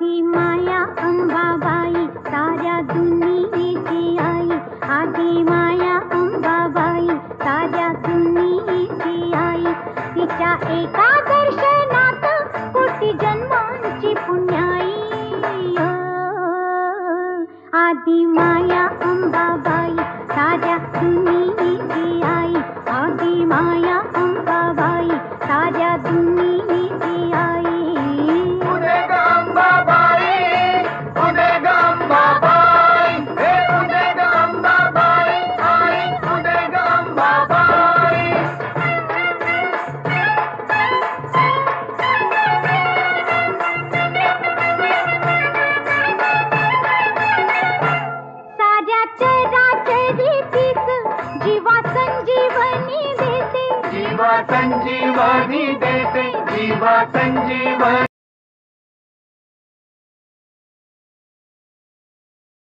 आदि माया अंबाबाई साऱ्या दुनियेची आई, आदि माया अंबाबाई साऱ्या दुनियेची आई. तिच्या एका दर्शनात कोटी जन्मांची पुण्याई. आदि माया अंबाबाई साऱ्या दुनियेची आई, आदि माया अंबाबाई साऱ्या दुनियेची आई. उदे ग अंबाबाई, उदे ग अंबाबाई, हे उदे ग अंबाबाई, आई उदे ग अंबाबाई. साऱ्या चराचरीतीच जीवा संजीवनी देते, जीवा संजीवनी देते, जीवा संजीवनी